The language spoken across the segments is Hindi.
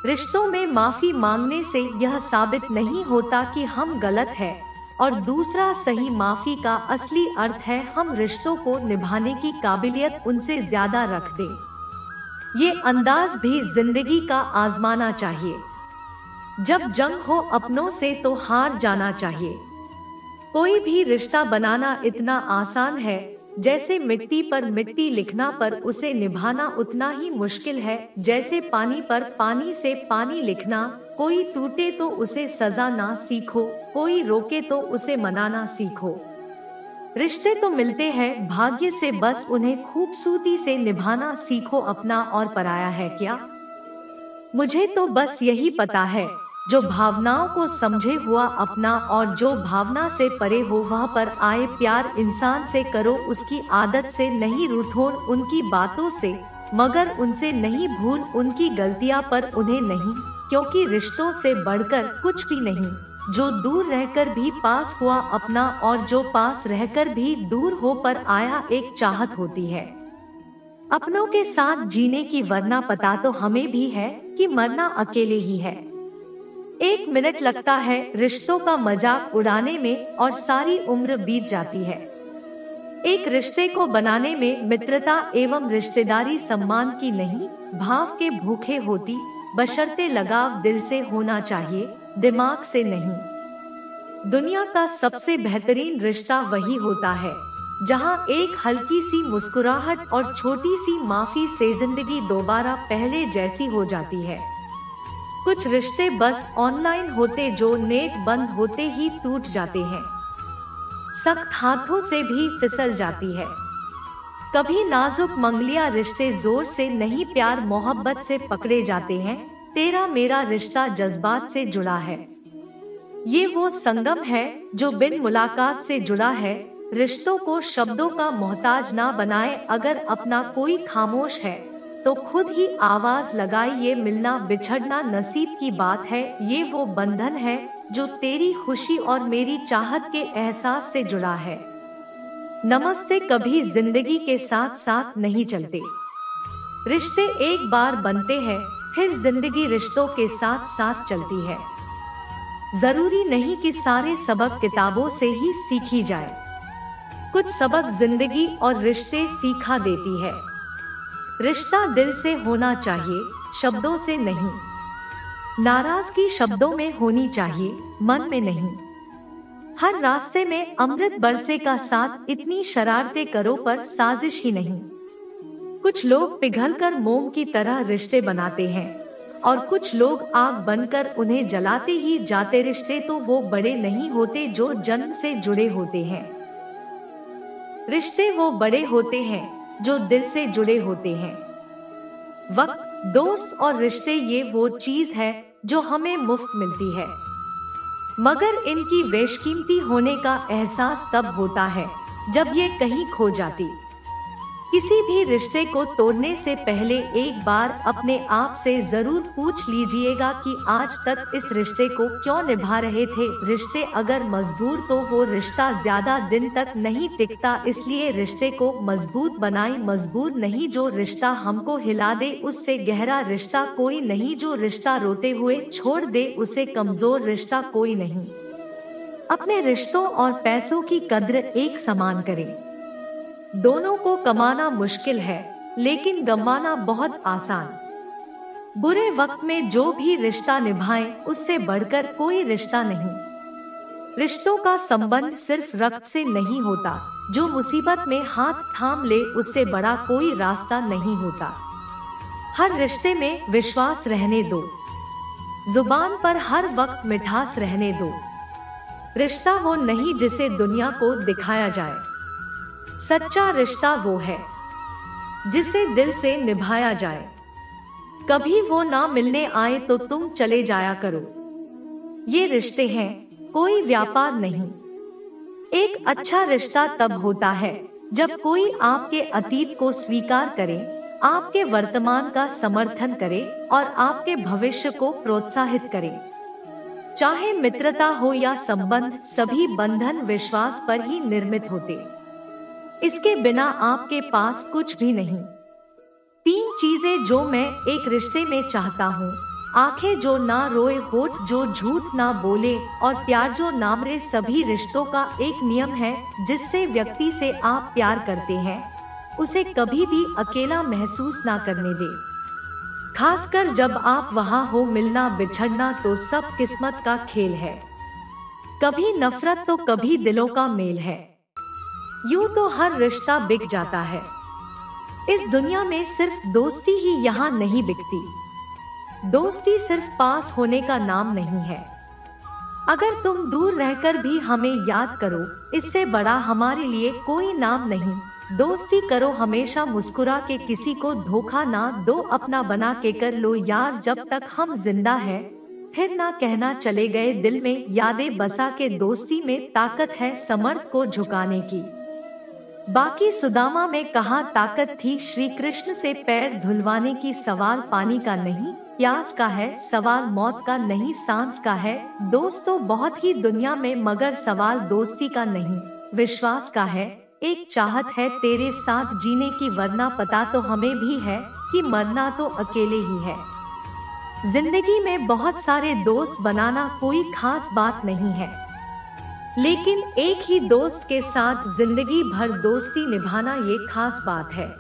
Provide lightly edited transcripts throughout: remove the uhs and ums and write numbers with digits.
रिश्तों में माफी मांगने से यह साबित नहीं होता कि हम गलत हैं, और दूसरा सही माफी का असली अर्थ है हम रिश्तों को निभाने की काबिलियत उनसे ज्यादा रख दें। ये अंदाज भी जिंदगी का आजमाना चाहिए। जब जंग हो अपनों से तो हार जाना चाहिए। कोई भी रिश्ता बनाना इतना आसान है जैसे मिट्टी पर मिट्टी लिखना, पर उसे निभाना उतना ही मुश्किल है जैसे पानी पर पानी से पानी लिखना। कोई टूटे तो उसे सजा ना सीखो, कोई रोके तो उसे मनाना सीखो। रिश्ते तो मिलते हैं भाग्य से, बस उन्हें खूबसूरती से निभाना सीखो। अपना और पराया है क्या? मुझे तो बस यही पता है, जो भावनाओं को समझे हुआ अपना, और जो भावना से परे हो वह पर आए। प्यार इंसान से करो, उसकी आदत से नहीं, रूठो उनकी बातों से मगर उनसे नहीं, भूल उनकी गलतियां पर उन्हें नहीं, क्योंकि रिश्तों से बढ़कर कुछ भी नहीं। जो दूर रहकर भी पास हुआ अपना, और जो पास रहकर भी दूर हो पर आया एक चाहत होती है अपनों के साथ जीने की, वरना पता तो हमें भी है कि मरना अकेले ही है। 1 मिनट लगता है रिश्तों का मजाक उड़ाने में और सारी उम्र बीत जाती है। एक रिश्ते को बनाने में मित्रता एवं रिश्तेदारी सम्मान की नहीं, भाव के भूखे होती, बशर्ते लगाव दिल से होना चाहिए, दिमाग से नहीं। दुनिया का सबसे बेहतरीन रिश्ता वही होता है जहां एक हल्की सी मुस्कुराहट और छोटी सी माफी से जिंदगी दोबारा पहले जैसी हो जाती है। कुछ रिश्ते बस ऑनलाइन होते जो नेट बंद होते ही टूट जाते हैं, सख्त हाथों से भी फिसल जाती है। कभी नाजुक मंगलिया रिश्ते जोर से नहीं, प्यार मोहब्बत से पकड़े जाते हैं। तेरा मेरा रिश्ता जज्बात से जुड़ा है, ये वो संगम है जो बिन मुलाकात से जुड़ा है। रिश्तों को शब्दों का मोहताज ना बनाए, अगर अपना कोई खामोश है तो खुद ही आवाज लगाए। ये मिलना बिछड़ना नसीब की बात है, ये वो बंधन है जो तेरी खुशी और मेरी चाहत के एहसास से जुड़ा है। नमस्ते कभी जिंदगी के साथ साथ नहीं चलते, रिश्ते एक बार बनते हैं फिर जिंदगी रिश्तों के साथ साथ चलती है। जरूरी नहीं कि सारे सबक किताबों से ही सीखी जाए, कुछ सबक जिंदगी और रिश्ते सिखा देती है। रिश्ता दिल से होना चाहिए, शब्दों से नहीं। नाराजगी शब्दों में होनी चाहिए, मन में नहीं। हर रास्ते में अमृत बरसे का साथ, इतनी शरारतें करो पर साजिश ही नहीं। कुछ लोग पिघलकर मोम की तरह रिश्ते बनाते हैं और कुछ लोग आग बनकर उन्हें जलाते ही जाते। रिश्ते तो वो बड़े नहीं होते जो जन्म से जुड़े होते हैं, रिश्ते वो बड़े होते हैं जो दिल से जुड़े होते हैं। वक्त, दोस्त और रिश्ते ये वो चीज है जो हमें मुफ्त मिलती है, मगर इनकी बेशकीमती होने का एहसास तब होता है जब ये कहीं खो जाती। किसी भी रिश्ते को तोड़ने से पहले एक बार अपने आप से जरूर पूछ लीजिएगा कि आज तक इस रिश्ते को क्यों निभा रहे थे। रिश्ते अगर मजबूर तो वो रिश्ता ज्यादा दिन तक नहीं टिकता, इसलिए रिश्ते को मजबूत बनाएं। मजबूर नहीं जो रिश्ता हमको हिला दे, उससे गहरा रिश्ता कोई नहीं। जो रिश्ता रोते हुए छोड़ दे, उसे कमजोर रिश्ता कोई नहीं। अपने रिश्तों और पैसों की कद्र एक समान करें। दोनों को कमाना मुश्किल है लेकिन गंवाना बहुत आसान। बुरे वक्त में जो भी रिश्ता निभाएं, उससे बढ़कर कोई रिश्ता नहीं। रिश्तों का संबंध सिर्फ रक्त से नहीं होता, जो मुसीबत में हाथ थाम ले उससे बड़ा कोई रास्ता नहीं होता। हर रिश्ते में विश्वास रहने दो, जुबान पर हर वक्त मिठास रहने दो। रिश्ता वो नहीं जिसे दुनिया को दिखाया जाए, सच्चा रिश्ता वो है जिसे दिल से निभाया जाए। कभी वो ना मिलने आए तो तुम चले जाया करो। ये रिश्ते हैं, कोई व्यापार नहीं। एक अच्छा रिश्ता तब होता है जब कोई आपके अतीत को स्वीकार करे, आपके वर्तमान का समर्थन करे और आपके भविष्य को प्रोत्साहित करे। चाहे मित्रता हो या संबंध, सभी बंधन विश्वास पर ही निर्मित होते। इसके बिना आपके पास कुछ भी नहीं। 3 चीजें जो मैं एक रिश्ते में चाहता हूँ, आंखें जो ना रोए, होठ जो झूठ ना बोले और प्यार जो ना मरे, सभी रिश्तों का एक नियम है। जिससे व्यक्ति से आप प्यार करते हैं उसे कभी भी अकेला महसूस ना करने दे। खासकर जब आप वहाँ हो। मिलना बिछड़ना तो सब किस्मत का खेल है, कभी नफरत तो कभी दिलों का मेल है। यूं तो हर रिश्ता बिक जाता है, इस दुनिया में सिर्फ दोस्ती ही यहाँ नहीं बिकती। दोस्ती सिर्फ पास होने का नाम नहीं है। अगर तुम दूर रहकर भी हमें याद करो, इससे बड़ा हमारे लिए कोई नाम नहीं। दोस्ती करो हमेशा मुस्कुरा के, किसी को धोखा ना दो, अपना बना के कर लो यार जब तक हम जिंदा है। फिर ना कहना चले गए दिल में, यादें बसा के। दोस्ती में ताकत है समर्थ को झुकाने की। बाकी सुदामा में कहाँ ताकत थी श्री कृष्ण से पैर धुलवाने की। सवाल पानी का नहीं प्यास का है, सवाल मौत का नहीं सांस का है। दोस्त तो बहुत ही दुनिया में, मगर सवाल दोस्ती का नहीं विश्वास का है। एक चाहत है तेरे साथ जीने की, वरना पता तो हमें भी है कि मरना तो अकेले ही है। जिंदगी में बहुत सारे दोस्त बनाना कोई खास बात नहीं है, लेकिन एक ही दोस्त के साथ जिंदगी भर दोस्ती निभाना ये खास बात है।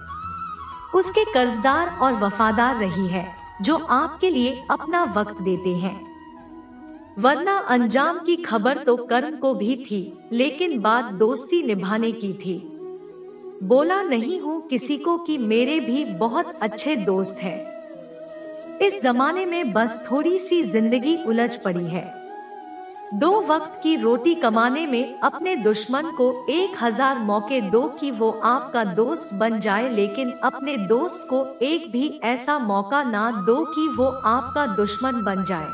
उसके कर्जदार और वफादार रही है जो आपके लिए अपना वक्त देते हैं। वरना अंजाम की खबर तो कर्म को भी थी, लेकिन बात दोस्ती निभाने की थी। बोला नहीं हूँ किसी को कि मेरे भी बहुत अच्छे दोस्त हैं। इस जमाने में बस थोड़ी सी जिंदगी उलझ पड़ी है। 2 वक्त की रोटी कमाने में अपने दुश्मन को 1000 मौके दो कि वो आपका दोस्त बन जाए, लेकिन अपने दोस्त को एक भी ऐसा मौका ना दो कि वो आपका दुश्मन बन जाए।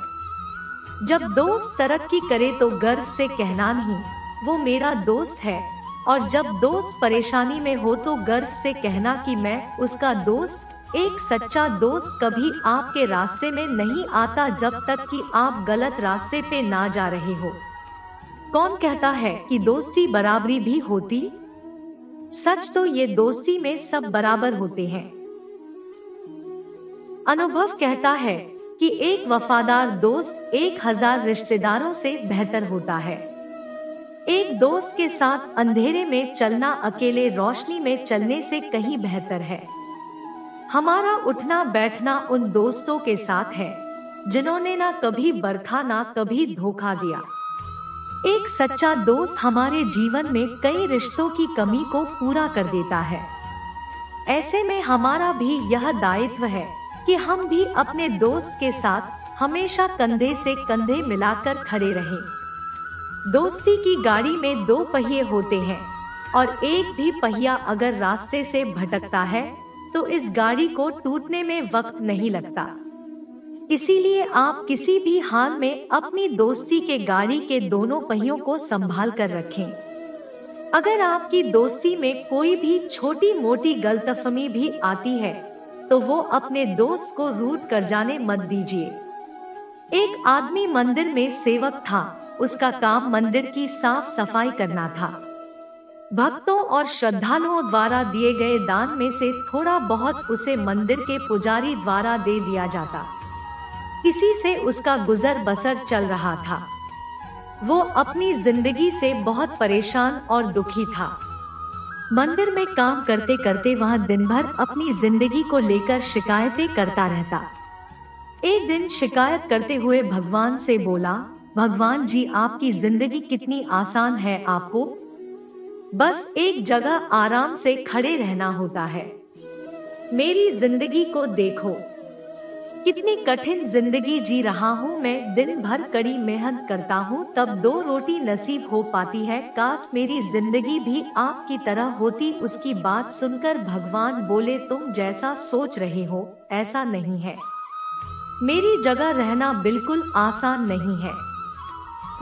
जब दोस्त तरक्की करे तो गर्व से कहना नहीं वो मेरा दोस्त है, और जब दोस्त परेशानी में हो तो गर्व से कहना कि मैं उसका दोस्त। एक सच्चा दोस्त कभी आपके रास्ते में नहीं आता जब तक कि आप गलत रास्ते पे ना जा रहे हो। कौन कहता है कि दोस्ती बराबरी भी होती? सच तो ये दोस्ती में सब बराबर होते हैं। अनुभव कहता है कि एक वफादार दोस्त 1000 रिश्तेदारों से बेहतर होता है। एक दोस्त के साथ अंधेरे में चलना अकेले रोशनी में चलने से कहीं बेहतर है। हमारा उठना बैठना उन दोस्तों के साथ है जिन्होंने ना कभी बरखा ना कभी धोखा दिया। एक सच्चा दोस्त हमारे जीवन में कई रिश्तों की कमी को पूरा कर देता है। ऐसे में हमारा भी यह दायित्व है कि हम भी अपने दोस्त के साथ हमेशा कंधे से कंधे मिलाकर खड़े रहें। दोस्ती की गाड़ी में 2 पहिए होते हैं और एक भी पहिया अगर रास्ते से भटकता है तो इस गाड़ी को टूटने में वक्त नहीं लगता। इसीलिए आप किसी भी हाल में अपनी दोस्ती के गाड़ी के दोनों पहियों को संभाल कर रखें। अगर आपकी दोस्ती में कोई भी छोटी मोटी गलतफहमी भी आती है तो वो अपने दोस्त को रूठ कर जाने मत दीजिए। एक आदमी मंदिर में सेवक था, उसका काम मंदिर की साफ सफाई करना था। भक्तों और श्रद्धालुओं द्वारा दिए गए दान में से थोड़ा बहुत उसे मंदिर के पुजारी द्वारा दे दिया जाता। इसी से उसका गुजर बसर चल रहा था। वो अपनी जिंदगी से बहुत परेशान और दुखी था। मंदिर में काम करते करते वह दिन भर अपनी जिंदगी को लेकर शिकायतें करता रहता। एक दिन शिकायत करते हुए भगवान से बोला, भगवान जी आपकी जिंदगी कितनी आसान है, आपको बस एक जगह आराम से खड़े रहना होता है। मेरी जिंदगी को देखो, कितनी कठिन जिंदगी जी रहा हूँ मैं। दिन भर कड़ी मेहनत करता हूँ तब 2 रोटी नसीब हो पाती है। काश मेरी जिंदगी भी आपकी तरह होती। उसकी बात सुनकर भगवान बोले, तुम जैसा सोच रहे हो ऐसा नहीं है। मेरी जगह रहना बिल्कुल आसान नहीं है।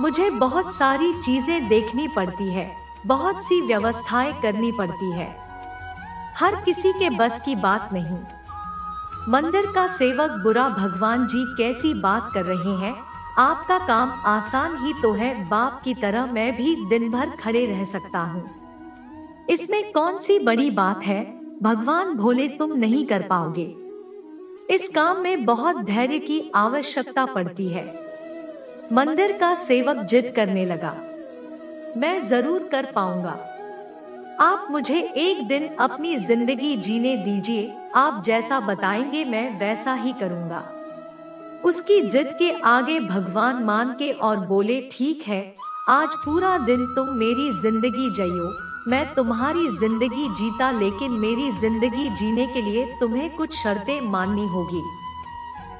मुझे बहुत सारी चीजें देखनी पड़ती है, बहुत सी व्यवस्थाएं करनी पड़ती है। हर किसी के बस की बात नहीं। मंदिर का सेवक बुरा, भगवान जी कैसी बात कर रहे हैं, आपका काम आसान ही तो है। बाप की तरह मैं भी दिन भर खड़े रह सकता हूँ, इसमें कौन सी बड़ी बात है। भगवान भोले, तुम नहीं कर पाओगे। इस काम में बहुत धैर्य की आवश्यकता पड़ती है। मंदिर का सेवक जिद करने लगा, मैं जरूर कर पाऊंगा। आप मुझे एक दिन अपनी जिंदगी जीने दीजिए, आप जैसा बताएंगे मैं वैसा ही करूंगा। उसकी जिद के आगे भगवान मान के और बोले, ठीक है, आज पूरा दिन तुम मेरी जिंदगी जियो, मैं तुम्हारी जिंदगी जीता, लेकिन मेरी जिंदगी जीने के लिए तुम्हें कुछ शर्तें माननी होगी।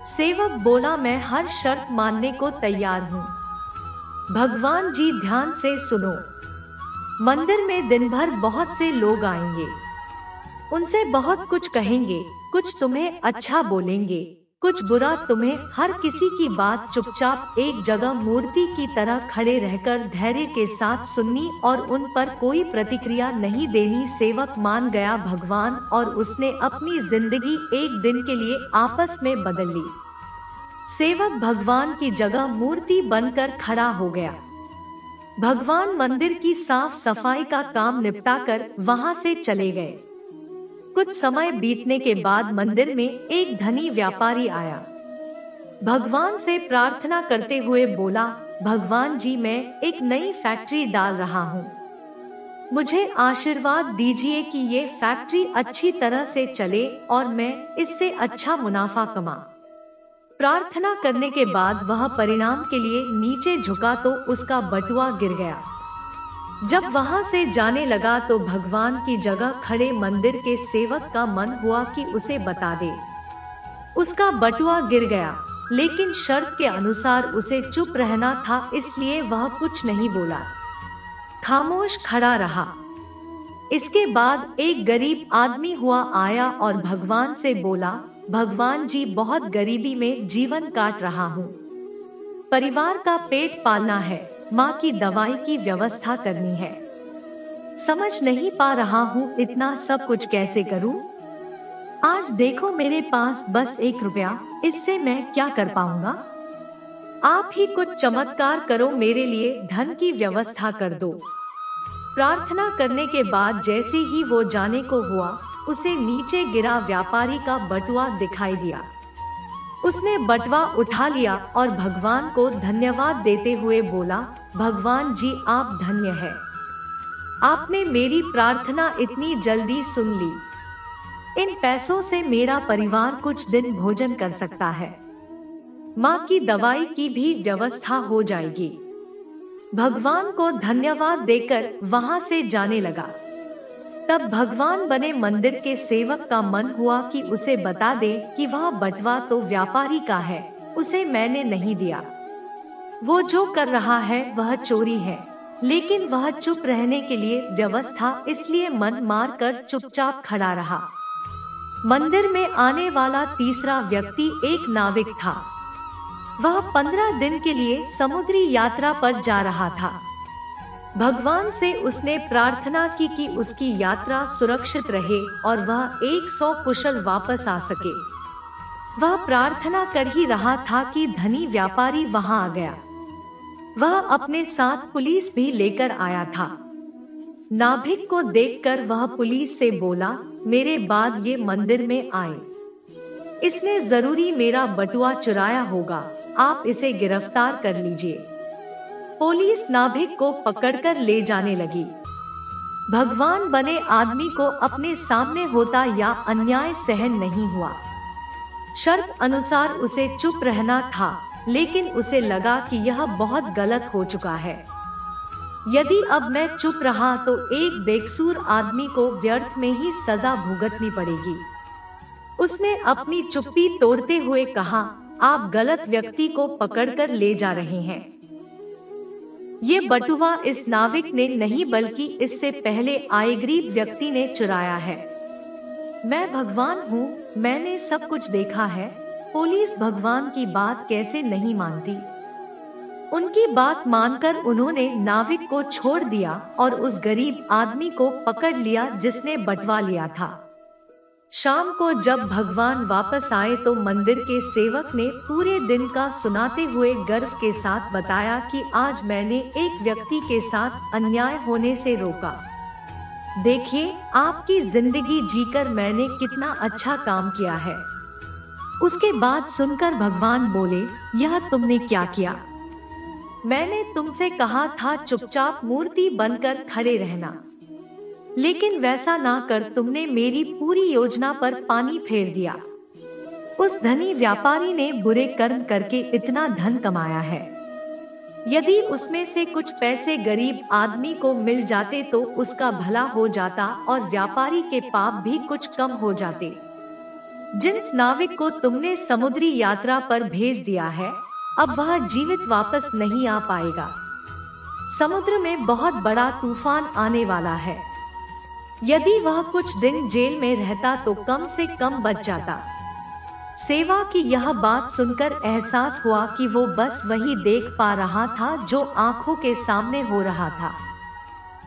सेवक बोला, मैं हर शर्त मानने को तैयार हूँ। भगवान जी ध्यान से सुनो, मंदिर में दिन भर बहुत से लोग आएंगे, उनसे बहुत कुछ कहेंगे, कुछ तुम्हें अच्छा बोलेंगे, कुछ बुरा। तुम्हें हर किसी की बात चुपचाप एक जगह मूर्ति की तरह खड़े रहकर धैर्य के साथ सुननी और उन पर कोई प्रतिक्रिया नहीं देनी। सेवक मान गया भगवान और उसने अपनी जिंदगी एक दिन के लिए आपस में बदल ली। सेवक भगवान की जगह मूर्ति बनकर खड़ा हो गया। भगवान मंदिर की साफ सफाई का काम निपटाकर वहां से चले गए। कुछ समय बीतने के बाद मंदिर में एक धनी व्यापारी आया। भगवान से प्रार्थना करते हुए बोला, भगवान जी, मैं एक नई फैक्ट्री डाल रहा हूँ, मुझे आशीर्वाद दीजिए कि ये फैक्ट्री अच्छी तरह से चले और मैं इससे अच्छा मुनाफा कमा। प्रार्थना करने के बाद वह परिणाम के लिए नीचे झुका तो उसका बटुआ गिर गया। जब वहां से जाने लगा तो भगवान की जगह खड़े मंदिर के सेवक का मन हुआ कि उसे बता दे। उसका बटुआ गिर गया, लेकिन शर्त के अनुसार उसे चुप रहना था, इसलिए वह कुछ नहीं बोला, खामोश खड़ा रहा। इसके बाद एक गरीब आदमी हुआ आया और भगवान से बोला, भगवान जी, बहुत गरीबी में जीवन काट रहा हूँ, परिवार का पेट पालना है, माँ की दवाई की व्यवस्था करनी है, समझ नहीं पा रहा हूँ इतना सब कुछ कैसे करूँ। आज देखो मेरे पास बस 1 रुपया, इससे मैं क्या कर पाऊंगा। आप ही कुछ चमत्कार करो, मेरे लिए धन की व्यवस्था कर दो। प्रार्थना करने के बाद जैसे ही वो जाने को हुआ, उसे नीचे गिरा व्यापारी का बटुआ दिखाई दिया। उसने बटुआ उठा लिया और भगवान को धन्यवाद देते हुए बोला, भगवान जी, आप धन्य हैं, आपने मेरी प्रार्थना इतनी जल्दी सुन ली। इन पैसों से मेरा परिवार कुछ दिन भोजन कर सकता है, माँ की दवाई की भी व्यवस्था हो जाएगी। भगवान को धन्यवाद देकर वहां से जाने लगा। तब भगवान बने मंदिर के सेवक का मन हुआ कि उसे बता दे कि वह बटुआ तो व्यापारी का है, उसे मैंने नहीं दिया, वो जो कर रहा है वह चोरी है। लेकिन वह चुप रहने के लिए व्यवस्था, इसलिए मन मार कर चुपचाप खड़ा रहा। मंदिर में आने वाला तीसरा व्यक्ति एक नाविक था। वह 15 दिन के लिए समुद्री यात्रा पर जा रहा था। भगवान से उसने प्रार्थना की कि उसकी यात्रा सुरक्षित रहे और वह 100 कुशल वापस आ सके। वह प्रार्थना कर ही रहा था कि धनी व्यापारी वहां आ गया। वह अपने साथ पुलिस भी लेकर आया था। नाभिक को देखकर वह पुलिस से बोला, मेरे बाद ये मंदिर में आए, इसने जरूरी मेरा बटुआ चुराया होगा, आप इसे गिरफ्तार कर लीजिए। पुलिस नाभिक को पकड़कर ले जाने लगी। भगवान बने आदमी को अपने सामने होता या अन्याय सहन नहीं हुआ। शर्त अनुसार उसे चुप रहना था, लेकिन उसे लगा कि यह बहुत गलत हो चुका है। यदि अब मैं चुप रहा तो एक बेकसूर आदमी को व्यर्थ में ही सजा भुगतनी पड़ेगी। उसने अपनी चुप्पी तोड़ते हुए कहा, आप गलत व्यक्ति को पकड़कर ले जा रहे हैं। ये बटुआ इस नाविक ने नहीं बल्कि इससे पहले आए गरीब व्यक्ति ने चुराया है। मैं भगवान हूँ, मैंने सब कुछ देखा है। पुलिस भगवान की बात कैसे नहीं मानती। उनकी बात मानकर उन्होंने नाविक को छोड़ दिया और उस गरीब आदमी को पकड़ लिया जिसने बटुआ लिया था। शाम को जब भगवान वापस आए तो मंदिर के सेवक ने पूरे दिन का सुनाते हुए गर्व के साथ बताया कि आज मैंने एक व्यक्ति के साथ अन्याय होने से रोका। देखिए, आपकी जिंदगी जीकर मैंने कितना अच्छा काम किया है। उसके बाद सुनकर भगवान बोले, यह तुमने क्या किया? मैंने तुमसे कहा था चुपचाप मूर्ति बनकर खड़े रहना, लेकिन वैसा ना कर तुमने मेरी पूरी योजना पर पानी फेर दिया। उस धनी व्यापारी ने बुरे कर्म करके इतना धन कमाया है, यदि उसमें से कुछ पैसे गरीब आदमी को मिल जाते तो उसका भला हो जाता और व्यापारी के पाप भी कुछ कम हो जाते। जिस नाविक को तुमने समुद्री यात्रा पर भेज दिया है, अब वह जीवित वापस नहीं आ पाएगा। समुद्र में बहुत बड़ा तूफान आने वाला है। यदि वह कुछ दिन जेल में रहता तो कम से कम बच जाता। सेवा की यह बात सुनकर एहसास हुआ कि वो बस वही देख पा रहा था जो आंखों के सामने हो रहा था।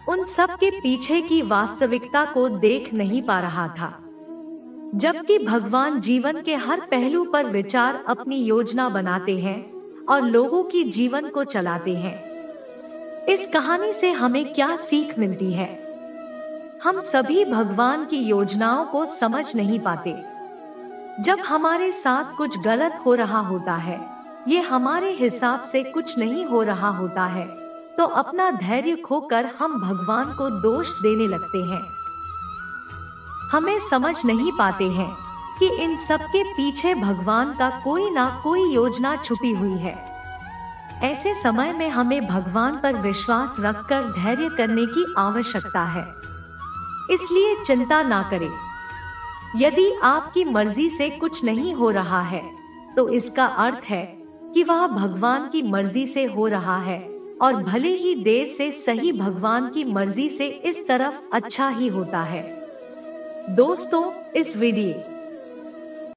उन सब के पीछे की वास्तविकता को देख नहीं पा रहा था। जबकि भगवान जीवन के हर पहलू पर विचार अपनी योजना बनाते हैं और लोगों की जीवन को चलाते हैं। इस कहानी से हमें क्या सीख मिलती है? हम सभी भगवान की योजनाओं को समझ नहीं पाते। जब हमारे साथ कुछ गलत हो रहा होता है, ये हमारे हिसाब से कुछ नहीं हो रहा होता है, तो अपना धैर्य खोकर हम भगवान को दोष देने लगते हैं। हमें समझ नहीं पाते हैं कि इन सब के पीछे भगवान का कोई ना कोई योजना छुपी हुई है। ऐसे समय में हमें भगवान पर विश्वास रखकर धैर्य करने की आवश्यकता है। इसलिए चिंता ना करें। यदि आपकी मर्जी से कुछ नहीं हो रहा है, तो इसका अर्थ है कि वह भगवान की मर्जी से हो रहा है, और भले ही देर से सही भगवान की मर्जी से इस तरफ अच्छा ही होता है। दोस्तों, इस वीडियो